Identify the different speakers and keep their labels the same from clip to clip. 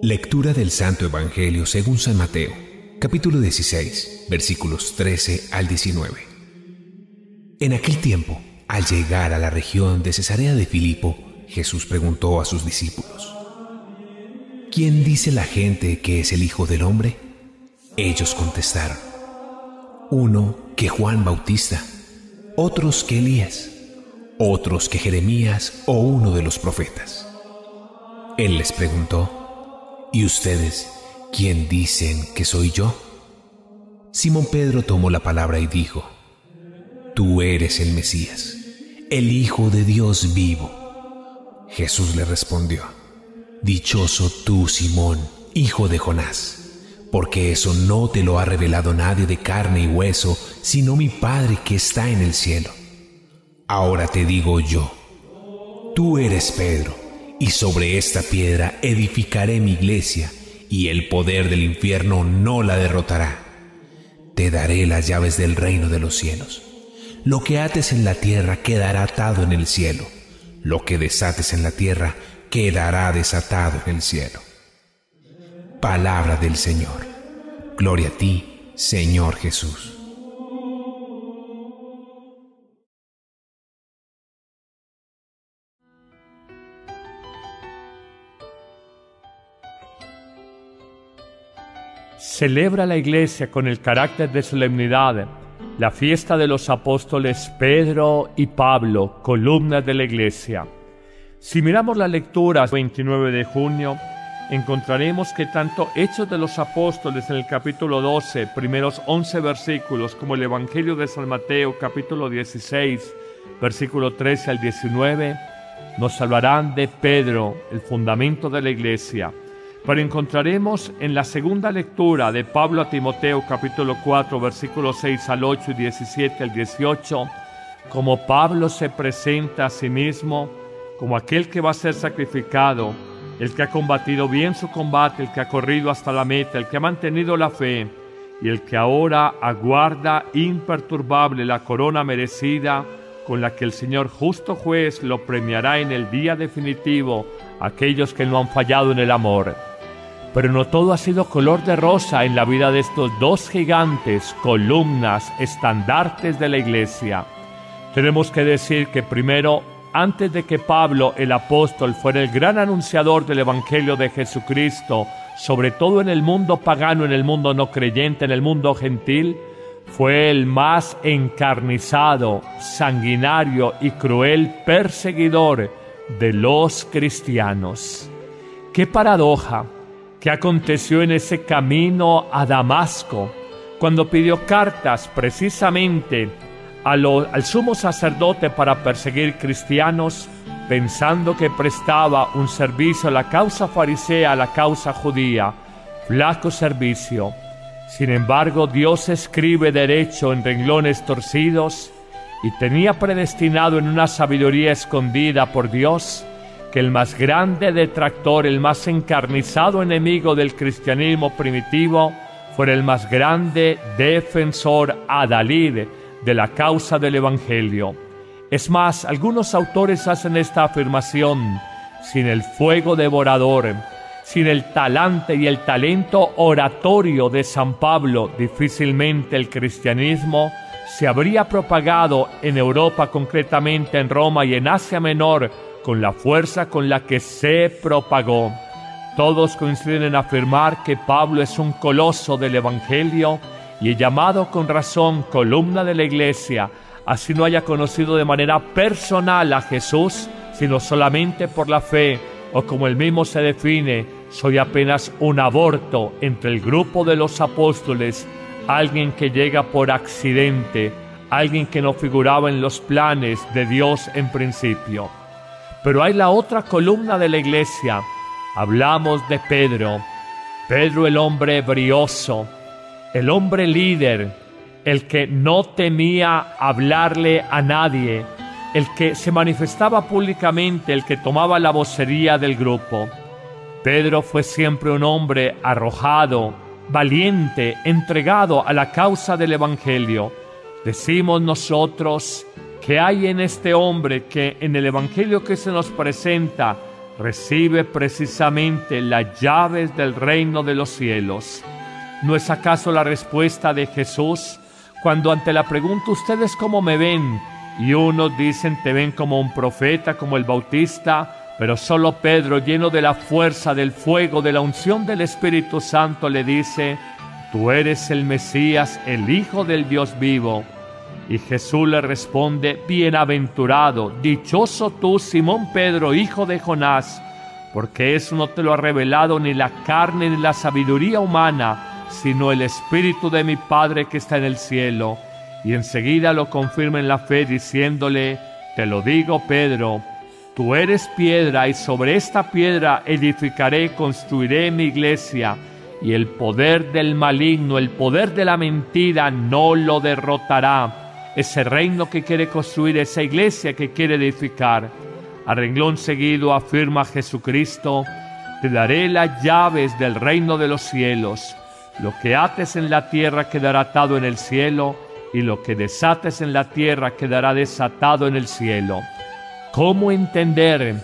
Speaker 1: Lectura del Santo Evangelio según San Mateo, capítulo 16, versículos 13 al 19. En aquel tiempo, al llegar a la región de Cesarea de Filipo, Jesús preguntó a sus discípulos: ¿Quién dice la gente que es el Hijo del Hombre? Ellos contestaron: uno que Juan Bautista, otros que Elías, otros que Jeremías o uno de los profetas. Él les preguntó: ¿Y ustedes, quién dicen que soy yo? Simón Pedro tomó la palabra y dijo: Tú eres el Mesías, el Hijo de Dios vivo. Jesús le respondió: Dichoso tú, Simón, hijo de Jonás, porque eso no te lo ha revelado nadie de carne y hueso, sino mi Padre que está en el cielo. Ahora te digo yo: tú eres Pedro, y sobre esta piedra edificaré mi iglesia, y el poder del infierno no la derrotará. Te daré las llaves del reino de los cielos. Lo que ates en la tierra quedará atado en el cielo. Lo que desates en la tierra quedará desatado en el cielo. Palabra del Señor. Gloria a ti, Señor Jesús.
Speaker 2: Celebra la Iglesia con el carácter de solemnidad la fiesta de los apóstoles Pedro y Pablo, columnas de la Iglesia. Si miramos la lectura 29 de junio, encontraremos que tanto Hechos de los Apóstoles en el capítulo 12, primeros 11 versículos, como el Evangelio de San Mateo, capítulo 16, versículo 13 al 19, nos hablarán de Pedro, el fundamento de la Iglesia. Pero encontraremos en la segunda lectura de Pablo a Timoteo, capítulo 4, versículos 6 al 8 y 17 al 18, como Pablo se presenta a sí mismo como aquel que va a ser sacrificado, el que ha combatido bien su combate, el que ha corrido hasta la meta, el que ha mantenido la fe y el que ahora aguarda imperturbable la corona merecida con la que el Señor justo juez lo premiará en el día definitivo a aquellos que no han fallado en el amor. Pero no todo ha sido color de rosa en la vida de estos dos gigantes, columnas, estandartes de la Iglesia. Tenemos que decir que primero, antes de que Pablo, el apóstol, fuera el gran anunciador del Evangelio de Jesucristo, sobre todo en el mundo pagano, en el mundo no creyente, en el mundo gentil, fue el más encarnizado, sanguinario y cruel perseguidor de los cristianos. ¡Qué paradoja! ¿Qué aconteció en ese camino a Damasco, cuando pidió cartas precisamente al sumo sacerdote para perseguir cristianos, pensando que prestaba un servicio a la causa farisea, a la causa judía? Flaco servicio. Sin embargo, Dios escribe derecho en renglones torcidos y tenía predestinado en una sabiduría escondida por Dios que el más grande detractor, el más encarnizado enemigo del cristianismo primitivo, fuera el más grande defensor adalid de la causa del Evangelio. Es más, algunos autores hacen esta afirmación: sin el fuego devorador, sin el talante y el talento oratorio de San Pablo, difícilmente el cristianismo se habría propagado en Europa, concretamente en Roma y en Asia Menor, con la fuerza con la que se propagó. Todos coinciden en afirmar que Pablo es un coloso del Evangelio y llamado con razón columna de la Iglesia, así no haya conocido de manera personal a Jesús, sino solamente por la fe, o como él mismo se define: soy apenas un aborto entre el grupo de los apóstoles, alguien que llega por accidente, alguien que no figuraba en los planes de Dios en principio. Pero hay la otra columna de la Iglesia. Hablamos de Pedro. Pedro, el hombre brioso, el hombre líder, el que no temía hablarle a nadie, el que se manifestaba públicamente, el que tomaba la vocería del grupo. Pedro fue siempre un hombre arrojado, valiente, entregado a la causa del Evangelio. Decimos nosotros: ¿qué hay en este hombre que en el Evangelio que se nos presenta recibe precisamente las llaves del reino de los cielos. ¿No es acaso la respuesta de Jesús cuando ante la pregunta ¿ustedes cómo me ven? Y unos dicen te ven como un profeta, como el Bautista, pero solo Pedro, lleno de la fuerza, del fuego, de la unción del Espíritu Santo, le dice: tú eres el Mesías, el Hijo del Dios vivo. Y Jesús le responde: bienaventurado, dichoso tú, Simón Pedro, hijo de Jonás, porque eso no te lo ha revelado ni la carne ni la sabiduría humana, sino el Espíritu de mi Padre que está en el cielo. Y enseguida lo confirma en la fe, diciéndole: te lo digo, Pedro, tú eres piedra, y sobre esta piedra edificaré y construiré mi iglesia, y el poder del maligno, el poder de la mentira no lo derrotará. Ese reino que quiere construir, esa iglesia que quiere edificar. A renglón seguido afirma Jesucristo: te daré las llaves del reino de los cielos. Lo que ates en la tierra quedará atado en el cielo, y lo que desates en la tierra quedará desatado en el cielo. ¿Cómo entender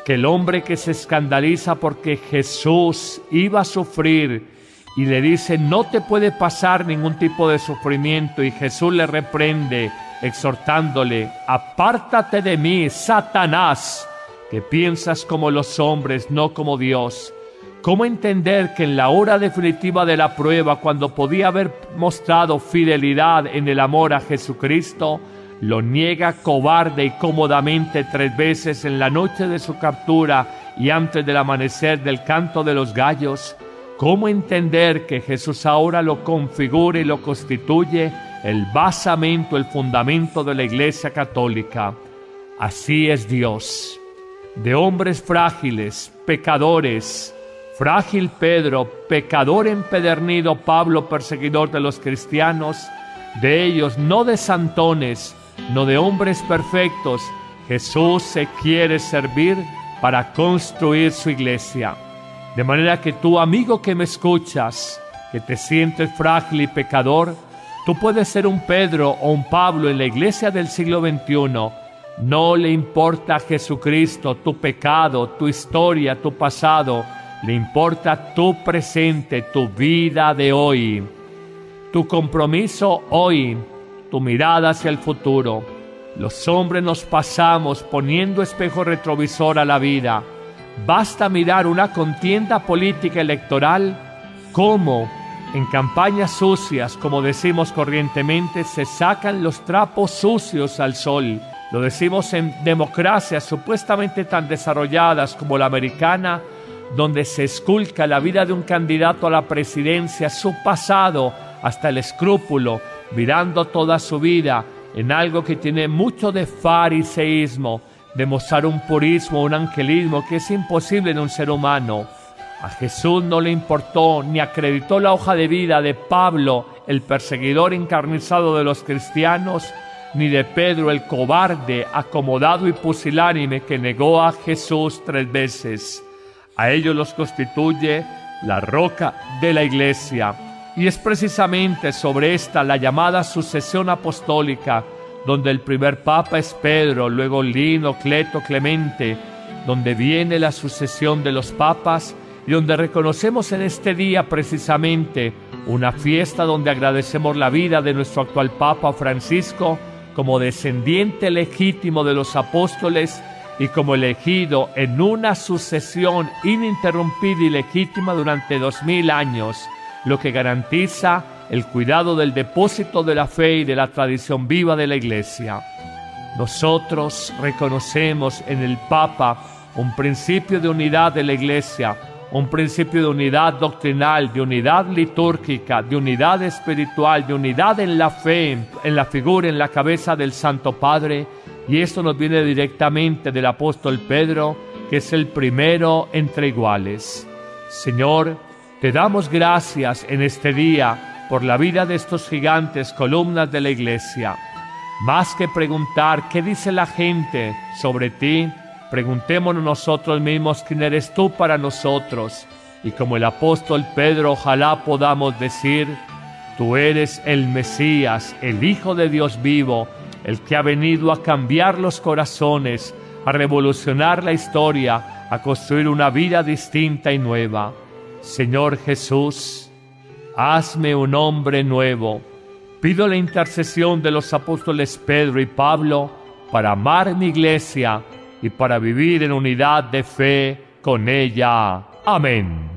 Speaker 2: que el hombre que se escandaliza porque Jesús iba a sufrir y le dice no te puede pasar ningún tipo de sufrimiento, y Jesús le reprende exhortándole: apártate de mí, Satanás, que piensas como los hombres, no como Dios? ¿Cómo entender que en la hora definitiva de la prueba, cuando podía haber mostrado fidelidad en el amor a Jesucristo, lo niega cobarde y cómodamente 3 veces en la noche de su captura y antes del amanecer del canto de los gallos? ¿Cómo entender que Jesús ahora lo configura y lo constituye el basamento, el fundamento de la Iglesia Católica? Así es Dios. De hombres frágiles, pecadores, frágil Pedro, pecador empedernido Pablo, perseguidor de los cristianos, de ellos, no de santones, no de hombres perfectos, Jesús se quiere servir para construir su iglesia. De manera que tú, amigo que me escuchas, que te sientes frágil y pecador, tú puedes ser un Pedro o un Pablo en la iglesia del siglo XXI. No le importa a Jesucristo tu pecado, tu historia, tu pasado. Le importa tu presente, tu vida de hoy, tu compromiso hoy, tu mirada hacia el futuro. Los hombres nos pasamos poniendo espejo retrovisor a la vida. Basta mirar una contienda política electoral, cómo en campañas sucias, como decimos corrientemente, se sacan los trapos sucios al sol. Lo decimos en democracias supuestamente tan desarrolladas como la americana, donde se esculca la vida de un candidato a la presidencia, su pasado hasta el escrúpulo, mirando toda su vida en algo que tiene mucho de fariseísmo, de mostrar un purismo, un angelismo que es imposible en un ser humano. A Jesús no le importó ni acreditó la hoja de vida de Pablo, el perseguidor encarnizado de los cristianos, ni de Pedro, el cobarde, acomodado y pusilánime que negó a Jesús 3 veces. A ellos los constituye la roca de la iglesia. Y es precisamente sobre esta la llamada sucesión apostólica, donde el primer papa es Pedro, luego Lino, Cleto, Clemente, donde viene la sucesión de los papas y donde reconocemos en este día precisamente una fiesta donde agradecemos la vida de nuestro actual Papa Francisco como descendiente legítimo de los apóstoles y como elegido en una sucesión ininterrumpida y legítima durante 2000 años, lo que garantiza el cuidado del depósito de la fe y de la tradición viva de la Iglesia. Nosotros reconocemos en el Papa un principio de unidad de la Iglesia, un principio de unidad doctrinal, de unidad litúrgica, de unidad espiritual, de unidad en la fe, en la figura, en la cabeza del Santo Padre. Y esto nos viene directamente del apóstol Pedro, que es el primero entre iguales. Señor, te damos gracias en este día por la vida de estos gigantes, columnas de la Iglesia. Más que preguntar qué dice la gente sobre ti, preguntémonos nosotros mismos quién eres tú para nosotros. Y como el apóstol Pedro, ojalá podamos decir: tú eres el Mesías, el Hijo de Dios vivo, el que ha venido a cambiar los corazones, a revolucionar la historia, a construir una vida distinta y nueva. Señor Jesús, hazme un hombre nuevo. Pido la intercesión de los apóstoles Pedro y Pablo para amar mi iglesia y para vivir en unidad de fe con ella. Amén.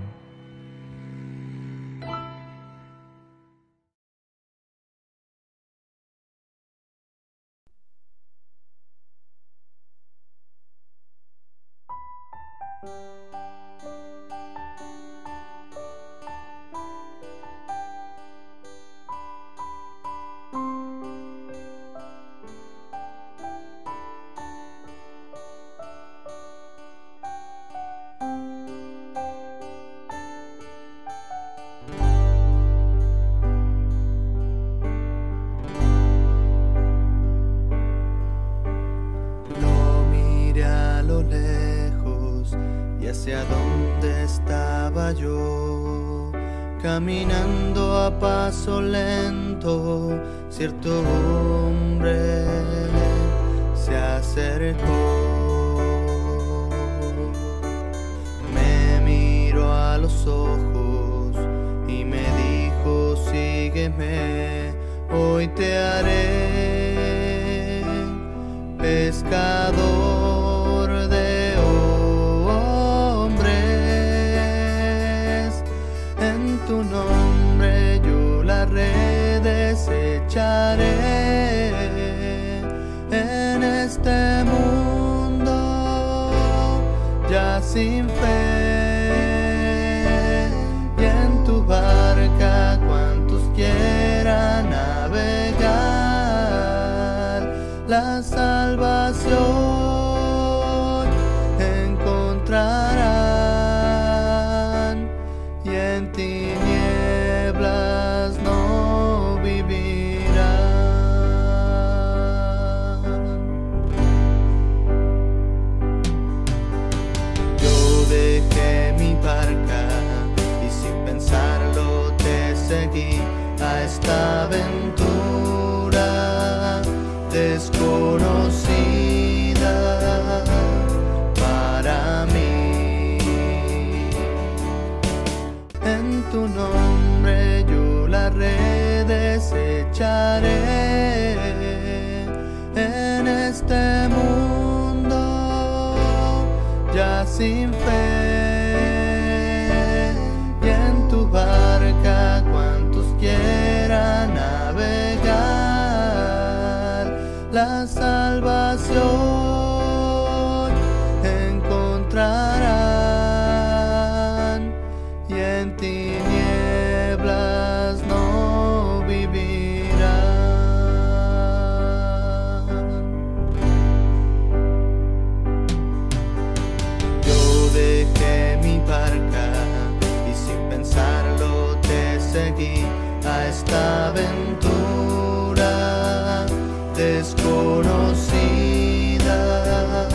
Speaker 3: Hacia donde estaba yo, caminando a paso lento, cierto hombre se acercó. Me miró a los ojos y me dijo: sígueme, hoy te haré pescador de tu nombre yo la red desecharé. En este mundo ya sin fe, y en tu barca cuantos quieran navegar, la salvación encontrarán, y en tinieblas no vivirán. Yo dejé mi barca y sin pensarlo te seguí a esta aventura desconocida para mí. En tu nombre yo la red desecharé. En este mundo ya sin fe, y en tu barca cuantos quieran navegar, la salvación encontrarán, y en tinieblas no vivirán. Yo dejé mi barca y sin pensarlo te seguí a esta aventura desconocida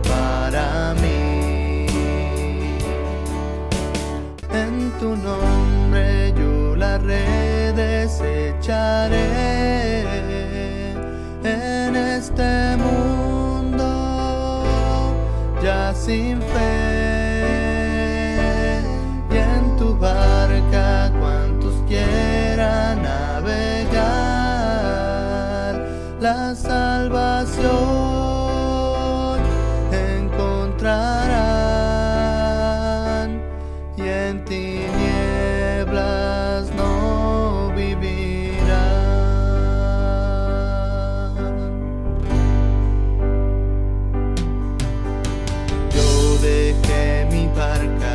Speaker 3: para mí. En tu nombre yo la red desecharé. En este mundo ya sin fe, y en tu barca cuantos quieran navegar, la salvación encontrarán, y en tinieblas no vivirán. Yo dejé mi barca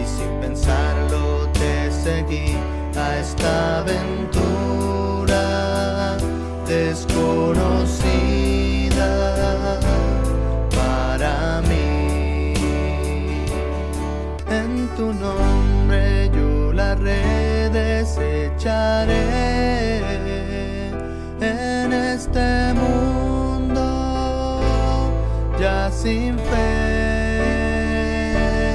Speaker 3: y sin pensarlo te seguí a esta aventura desconocida para mí. En tu nombre yo la red desecharé. En este mundo ya sin fe,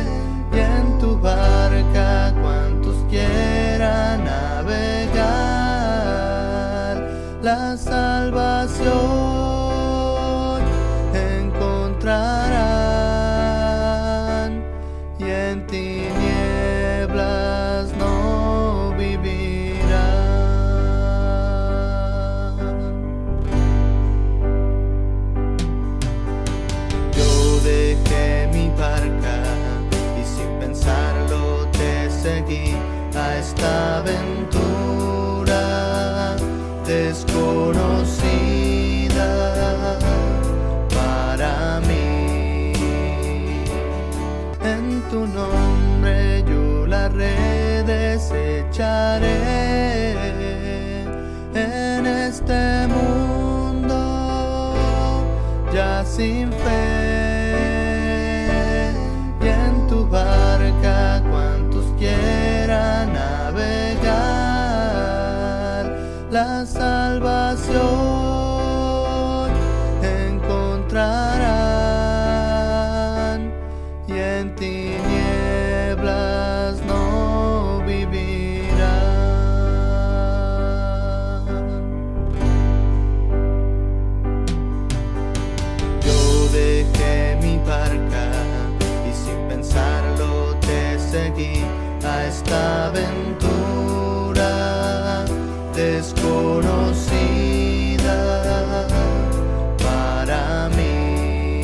Speaker 3: y en tu barca cuantos quieran navegar, la salvación encontrarán, desconocida para mí. En tu nombre yo la redesecharé en este mundo ya sin fe, y en tu barca cuantos quieran navegar la salvación encontrarán, y en tinieblas no vivirán. Yo dejé mi barca y sin pensarlo te seguí a esta aventura desconocida para mí.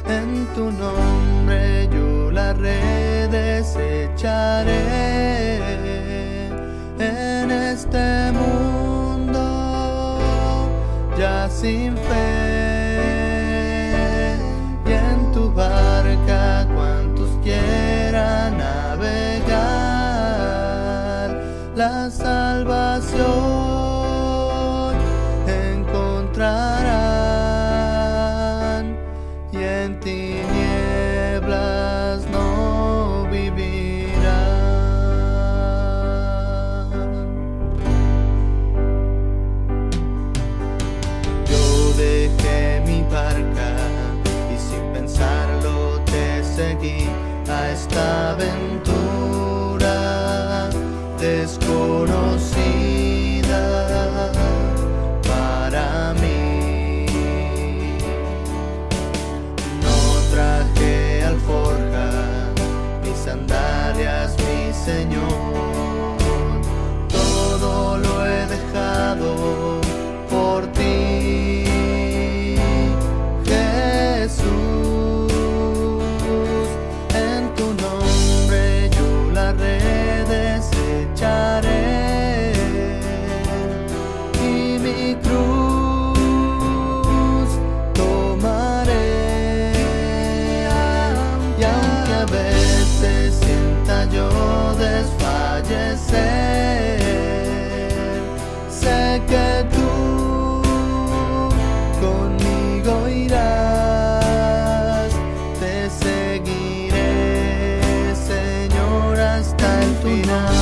Speaker 3: En tu nombre yo la redesecharé en este mundo ya sin fe, y en tu barca cuantos quieran navegar la salvación encontrarán, y en tinieblas no vivirán. Yo dejé mi barca y sin pensarlo te seguí a esta aventura desconocida para mí. No traje alforja, mis sandalias, mi Señor, todo lo he dejado por ti, Jesús. En tu nombre yo la redesecharé y mi cruz tomaré, y aunque a veces sienta yo desfallecer, sé que tú conmigo irás, te seguiré, Señor, hasta el final.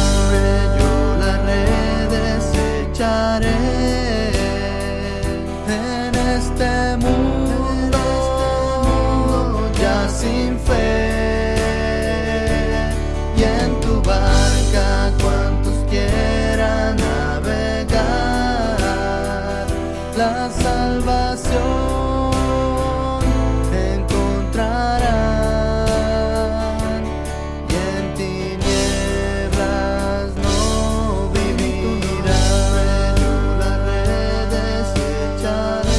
Speaker 3: Yo la redesecharé en este mundo ya sin fe, y en tu barca cuantos quieran navegar la salvación encontrarán, y en tinieblas no vivirán. Yo la redesecharé.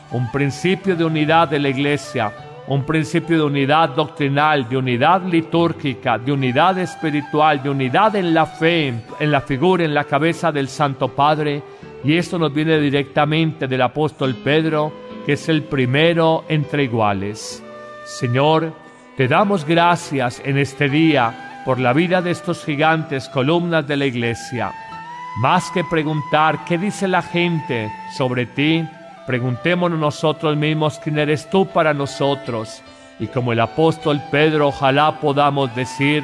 Speaker 2: Un principio de unidad de la Iglesia, un principio de unidad doctrinal, de unidad litúrgica, de unidad espiritual, de unidad en la fe, en la figura, en la cabeza del Santo Padre. Y esto nos viene directamente del apóstol Pedro, que es el primero entre iguales. Señor, te damos gracias en este día por la vida de estos gigantes, columnas de la Iglesia. Más que preguntar qué dice la gente sobre ti, preguntémonos nosotros mismos quién eres tú para nosotros. Y como el apóstol Pedro, ojalá podamos decir: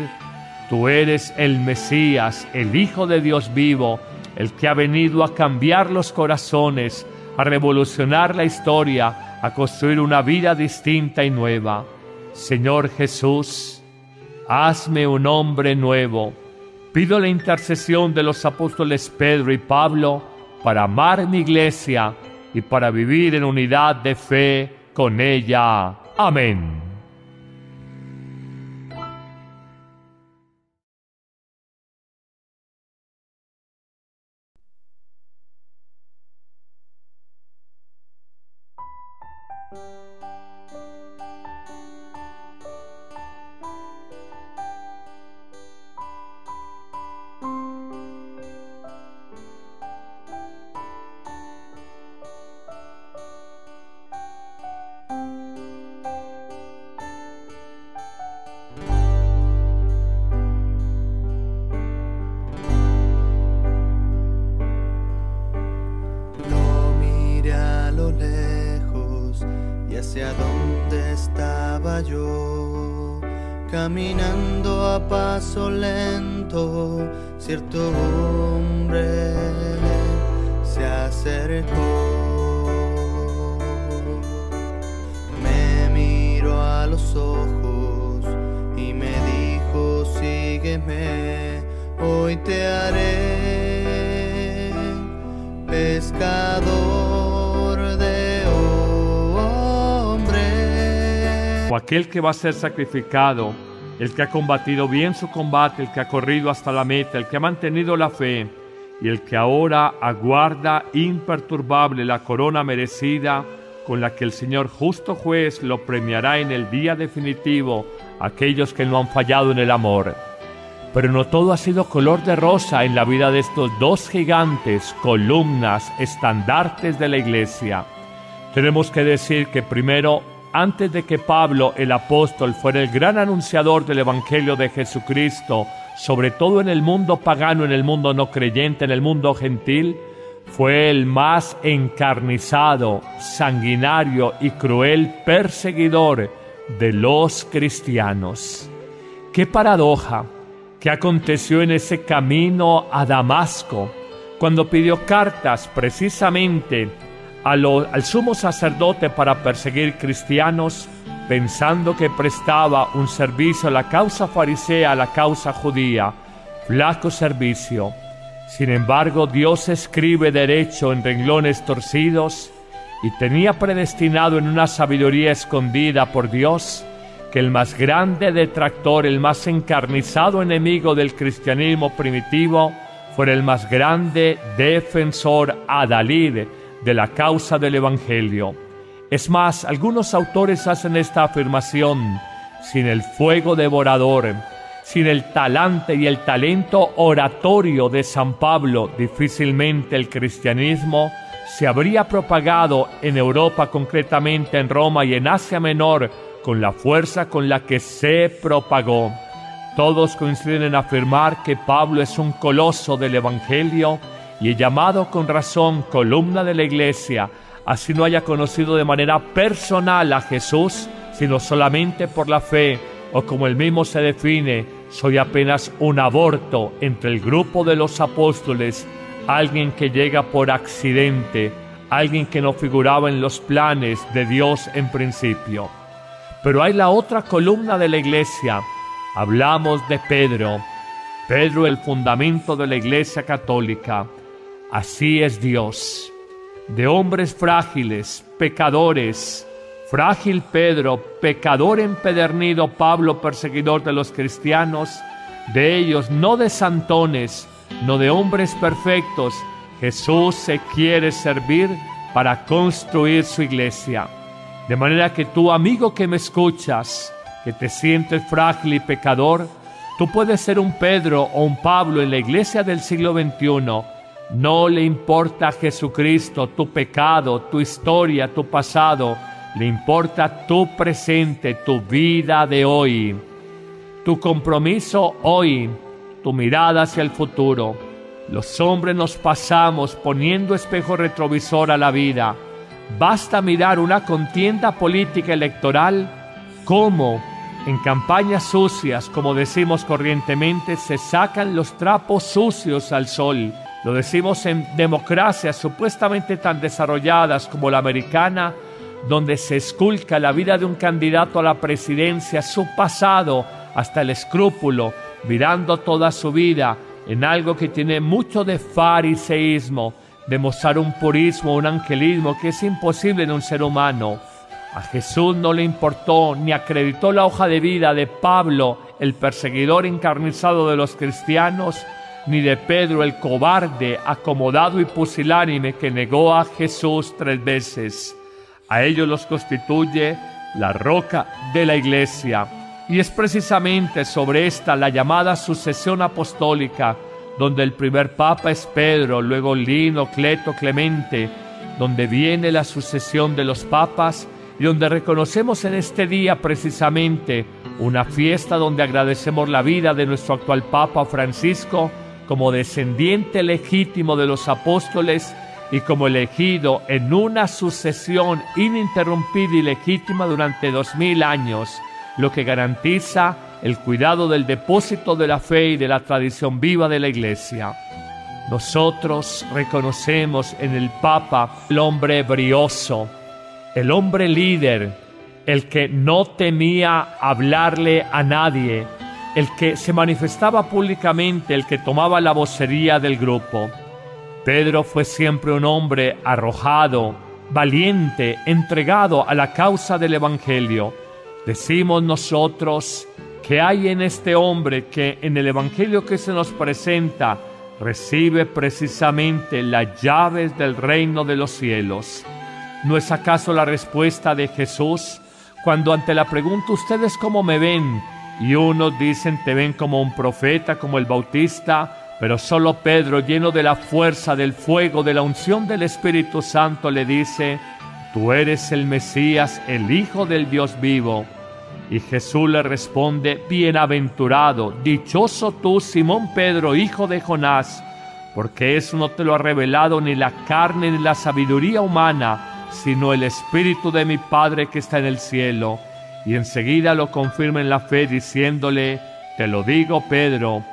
Speaker 2: tú eres el Mesías, el Hijo de Dios vivo, el que ha venido a cambiar los corazones, a revolucionar la historia, a construir una vida distinta y nueva. Señor Jesús, hazme un hombre nuevo. Pido la intercesión de los apóstoles Pedro y Pablo para amar mi Iglesia y para vivir en unidad de fe con ella. Amén.
Speaker 3: caminando a paso lento, cierto hombre se acercó. Me miró a los ojos y me dijo: sígueme, hoy te haré pescador de hombres.
Speaker 2: O aquel que va a ser sacrificado, el que ha combatido bien su combate, el que ha corrido hasta la meta, el que ha mantenido la fe y el que ahora aguarda imperturbable la corona merecida con la que el Señor justo juez lo premiará en el día definitivo a aquellos que no han fallado en el amor. Pero no todo ha sido color de rosa en la vida de estos dos gigantes, columnas, estandartes de la iglesia. Tenemos que decir que primero, antes de que Pablo el apóstol fuera el gran anunciador del Evangelio de Jesucristo, sobre todo en el mundo pagano, en el mundo no creyente, en el mundo gentil, fue el más encarnizado, sanguinario y cruel perseguidor de los cristianos. ¡Qué paradoja! ¿Qué aconteció en ese camino a Damasco, cuando pidió cartas precisamente al sumo sacerdote para perseguir cristianos, pensando que prestaba un servicio a la causa farisea, a la causa judía? Flaco servicio. Sin embargo, Dios escribe derecho en renglones torcidos y tenía predestinado en una sabiduría escondida por Dios que el más grande detractor, el más encarnizado enemigo del cristianismo primitivo, fuera el más grande defensor adalid de la causa del Evangelio. Es más, algunos autores hacen esta afirmación: sin el fuego devorador, sin el talante y el talento oratorio de San Pablo, difícilmente el cristianismo se habría propagado en Europa, concretamente en Roma y en Asia Menor, con la fuerza con la que se propagó. Todos coinciden en afirmar que Pablo es un coloso del Evangelio y es llamado con razón columna de la iglesia, así no haya conocido de manera personal a Jesús, sino solamente por la fe, o como él mismo se define: soy apenas un aborto entre el grupo de los apóstoles, alguien que llega por accidente, alguien que no figuraba en los planes de Dios en principio. Pero hay la otra columna de la iglesia. Hablamos de Pedro. Pedro, el fundamento de la iglesia católica. Así es Dios. De hombres frágiles, pecadores. Frágil Pedro, pecador empedernido Pablo, perseguidor de los cristianos. De ellos, no de santones, no de hombres perfectos, Jesús se quiere servir para construir su iglesia. De manera que tú, amigo que me escuchas, que te sientes frágil y pecador, tú puedes ser un Pedro o un Pablo en la iglesia del siglo XXI. No le importa a Jesucristo tu pecado, tu historia, tu pasado. Le importa tu presente, tu vida de hoy. Tu compromiso hoy, tu mirada hacia el futuro. Los hombres nos pasamos poniendo espejo retrovisor a la vida. Basta mirar una contienda política electoral, cómo en campañas sucias, como decimos corrientemente, se sacan los trapos sucios al sol. Lo decimos en democracias supuestamente tan desarrolladas como la americana, donde se esculca la vida de un candidato a la presidencia, su pasado hasta el escrúpulo, mirando toda su vida en algo que tiene mucho de fariseísmo, demostrar un purismo, un angelismo que es imposible en un ser humano. A Jesús no le importó ni acreditó la hoja de vida de Pablo, el perseguidor encarnizado de los cristianos, ni de Pedro, el cobarde, acomodado y pusilánime que negó a Jesús 3 veces. A ellos los constituye la roca de la iglesia. Y es precisamente sobre esta la llamada sucesión apostólica, donde el primer papa es Pedro, luego Lino, Cleto, Clemente, donde viene la sucesión de los papas y donde reconocemos en este día precisamente una fiesta donde agradecemos la vida de nuestro actual Papa Francisco como descendiente legítimo de los apóstoles y como elegido en una sucesión ininterrumpida y legítima durante 2000 años, lo que garantiza el cuidado del depósito de la fe y de la tradición viva de la Iglesia. Nosotros reconocemos en el Papa el hombre brioso, el hombre líder, el que no temía hablarle a nadie, el que se manifestaba públicamente, el que tomaba la vocería del grupo. Pedro fue siempre un hombre arrojado, valiente, entregado a la causa del Evangelio. Decimos nosotros que hay en este hombre que en el Evangelio que se nos presenta recibe precisamente las llaves del reino de los cielos. ¿No es acaso la respuesta de Jesús cuando ante la pregunta ¿ustedes cómo me ven? Y unos dicen te ven como un profeta, como el Bautista, pero solo Pedro, lleno de la fuerza, del fuego, de la unción del Espíritu Santo, le dice: tú eres el Mesías, el Hijo del Dios vivo. Y Jesús le responde: bienaventurado, dichoso tú, Simón Pedro, hijo de Jonás, porque eso no te lo ha revelado ni la carne ni la sabiduría humana, sino el Espíritu de mi Padre que está en el cielo. Y enseguida lo confirma en la fe, diciéndole: te lo digo, Pedro,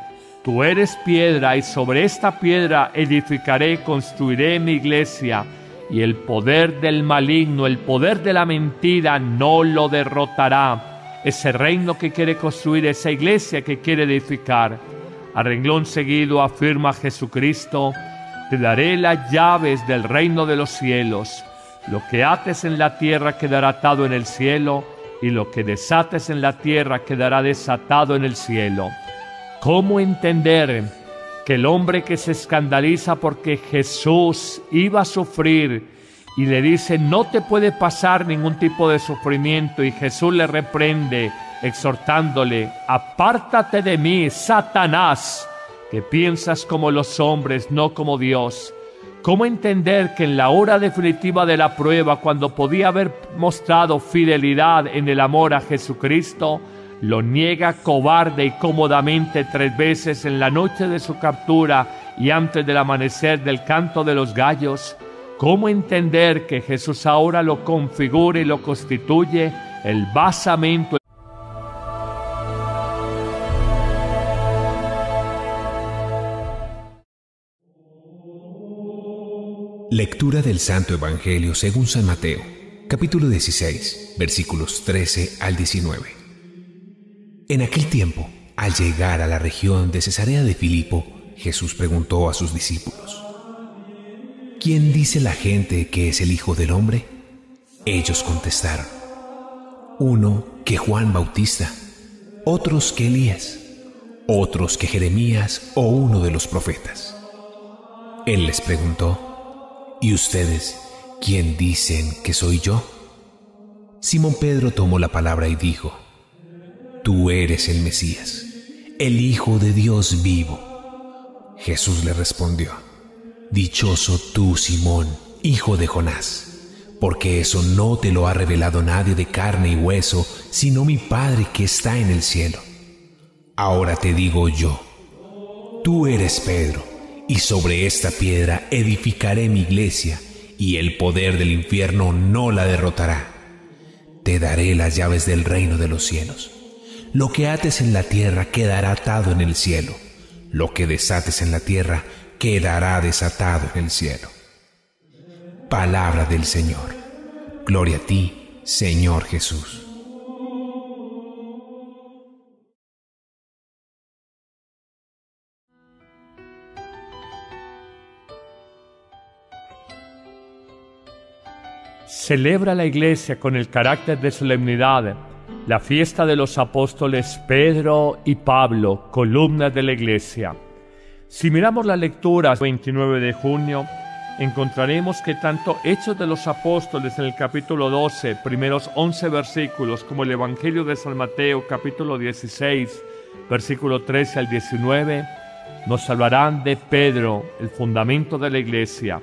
Speaker 2: tú eres piedra, y sobre esta piedra edificaré, construiré mi iglesia, y el poder del maligno, el poder de la mentira no lo derrotará. Ese reino que quiere construir, esa iglesia que quiere edificar. A renglón seguido afirma Jesucristo: te daré las llaves del reino de los cielos. Lo que ates en la tierra quedará atado en el cielo, y lo que desates en la tierra quedará desatado en el cielo. ¿Cómo entender que el hombre que se escandaliza porque Jesús iba a sufrir y le dice no te puede pasar ningún tipo de sufrimiento, y Jesús le reprende exhortándole: apártate de mí, Satanás, que piensas como los hombres, no como Dios? ¿Cómo entender que en la hora definitiva de la prueba, cuando podía haber mostrado fidelidad en el amor a Jesucristo, lo niega cobarde y cómodamente 3 veces en la noche de su captura y antes del amanecer del canto de los gallos? ¿Cómo entender que Jesús ahora lo configura y lo constituye el basamento?
Speaker 1: Lectura del Santo Evangelio según San Mateo, capítulo 16, versículos 13 al 19. En aquel tiempo, al llegar a la región de Cesarea de Filipo, Jesús preguntó a sus discípulos: ¿quién dice la gente que es el Hijo del Hombre? Ellos contestaron: uno que Juan Bautista, otros que Elías, otros que Jeremías o uno de los profetas. Él les preguntó: ¿y ustedes quién dicen que soy yo? Simón Pedro tomó la palabra y dijo: tú eres el Mesías, el Hijo de Dios vivo. Jesús le respondió: dichoso tú, Simón, hijo de Jonás, porque eso no te lo ha revelado nadie de carne y hueso, sino mi Padre que está en el cielo. Ahora te digo yo: tú eres Pedro, y sobre esta piedra edificaré mi iglesia, y el poder del infierno no la derrotará. Te daré las llaves del reino de los cielos. Lo que ates en la tierra quedará atado en el cielo. Lo que desates en la tierra quedará desatado en el cielo. Palabra del Señor. Gloria a ti, Señor Jesús.
Speaker 2: Celebra la Iglesia con el carácter de solemnidad la fiesta de los apóstoles Pedro y Pablo, columnas de la Iglesia. Si miramos las lecturas 29 de junio, encontraremos que tanto Hechos de los Apóstoles en el capítulo 12, primeros 11 versículos, como el Evangelio de San Mateo, capítulo 16, versículo 13 al 19, nos hablarán de Pedro, el fundamento de la Iglesia.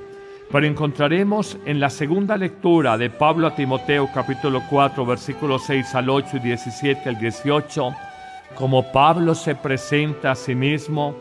Speaker 2: Pero encontraremos en la segunda lectura de Pablo a Timoteo, capítulo 4, versículos 6 al 8 y 17 al 18, como Pablo se presenta a sí mismo